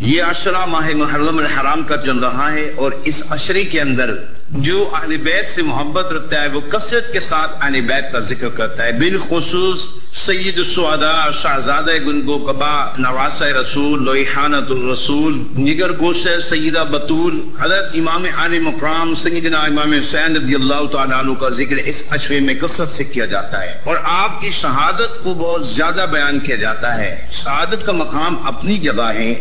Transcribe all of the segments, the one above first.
یہ عشرہ ماہ محرم الحرام کا چل رہا ہے، اور اس عشرے کے اندر جو اہل بیت سے محبت رکھتا ہے وہ کثرت کے ساتھ اہل بیت کا ذکر کرتا ہے، بالخصوص سید الشہداء، شہزادہ گنگو قبا، نواسہ رسول، لوحانۃ الرسول، جگر گوشہ سیدہ بطول، حضرت امام علی مقام سیدنا امام حسین رضی اللہ تعالیٰ عنہ کا ذکر اس عشرے میں کثرت سے کیا جاتا ہے، اور آپ کی شہادت کو بہت زیادہ بیان کیا جاتا ہے۔ شہادت کا مقام اپنی جگہ ہے،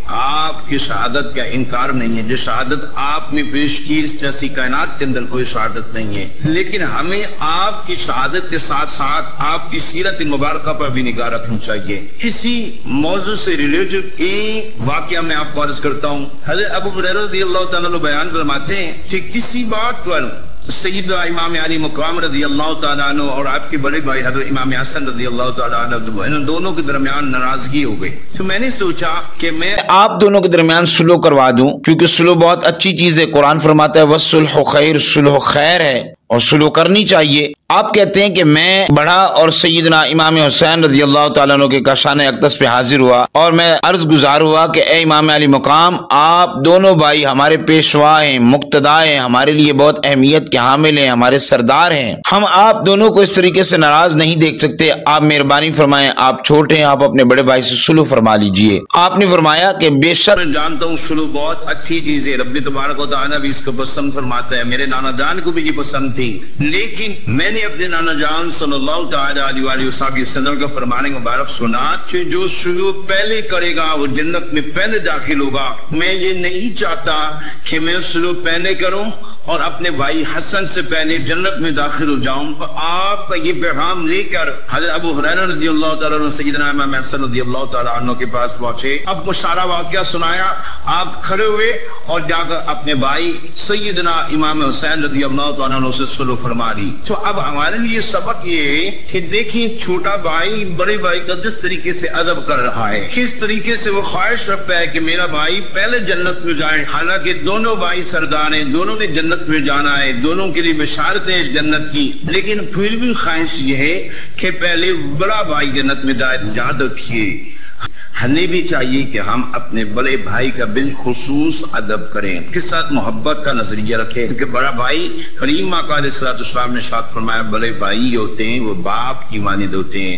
آپ کی شہادت کا انکار نہیں ہے، جو شہادت آپ نے پیش کی اس جیسی کائنات کے اندر کوئی شہادت نہیں ہے، لیکن ہمیں آپ کی شہادت کے ساتھ ساتھ آپ کی سیرت مبارکہ پر بھی نگاہ رکھنی چاہیے۔ اسی موضوع سے ریلیٹڈ ایک واقعہ میں آپ کو عرض کرتا ہوں۔ حضرت ابو ہریرہ رضی اللہ تعالیٰ عنہ بیان فرماتے ہیں کہ کسی بات پر سیدہ امام علی مقام رضی اللہ تعالیٰ عنہ اور آپ کے بڑے بھائی حضرت امام حسن رضی اللہ تعالیٰ عنہ، ان دونوں کے درمیان ناراضگی ہو گئی، تو میں نے سوچا کہ میں آپ دونوں کے درمیان صلح کروا دوں، کیونکہ صلح بہت اچھی چیز ہے۔ قرآن فرماتا ہے وَالصُّلْحُ خَيْرٌ، صلح خیر ہے اور صلح کرنی چاہیے۔ آپ کہتے ہیں کہ میں بڑھا اور سیدنا امام حسین رضی اللہ تعالیٰ عنہ کے کاشان اقدس پہ حاضر ہوا، اور میں عرض گزار ہوا کہ اے امام علی مقام، آپ دونوں بھائی ہمارے پیشوا ہیں، مقتدا ہیں، ہمارے لیے بہت اہمیت کے حامل ہیں، ہمارے سردار ہیں، ہم آپ دونوں کو اس طریقے سے ناراض نہیں دیکھ سکتے، آپ مہربانی فرمائیں، آپ چھوٹے ہیں، آپ اپنے بڑے بھائی سے صلح فرما لیجئے۔ آپ نے فرمایا کہ بے شک میں جانتا ہوں صلح بہت اچھی چیز ہے، رب تبارک و تعالیٰ بھی اس کو پسند فرماتا ہے، میرے نانا جان کو بھی یہ پسند تھی، لیکن میں نے اپنے نانا جان صلی اللہ تعالیٰ علیہ وسلم کا فرمانے مبارک سنا کہ جو شروع پہلے کرے گا وہ جنت میں پہلے داخل ہوگا۔ میں یہ نہیں چاہتا کہ میں شروع پہلے کروں اور اپنے بھائی حسن سے پہلے جنت میں داخل ہو جاؤں، تو آپ کا یہ پیغام لے کر حضرت ابو ہریرہ رضی اللہ تعالیٰ عنہ سیدنا امام حسن رضی اللہ تعالیٰ عنہ کے پاس پہنچے، اب وہ سارا واقعہ سنایا، آپ کھڑے ہوئے اور جا کر اپنے بھائی سیدنا امام حسین رضی اللہ تعالیٰ عنہ سے صلح فرما لی۔ تو اب ہمارے لیے سبق یہ ہے کہ دیکھیں چھوٹا بھائی بڑے بھائی کا جس طریقے سے ادب کر رہا ہے، کس طریقے سے وہ خواہش رکھتا ہے کہ میرا بھائی پہلے جنت میں جائے، حالانکہ دونوں بھائی سردار ہیں، دونوں نے جنت میں جانا ہے، دونوں کے لیے بشارت ہے اس جنت کی، لیکن پھر بھی خواہش یہ ہے کہ پہلے بڑا بھائی جنت میں جائے۔ یاد رکھیے ہمیں بھی چاہیے کہ ہم اپنے بڑے بھائی کا بالخصوص ادب کریں، کے ساتھ محبت کا نظریہ رکھیں، کیونکہ بڑا بھائی کریم آقا علیہ الصلوۃ والسلام نے ارشاد فرمایا بڑے بھائی ہوتے ہیں وہ باپ کی مانند ہوتے ہیں۔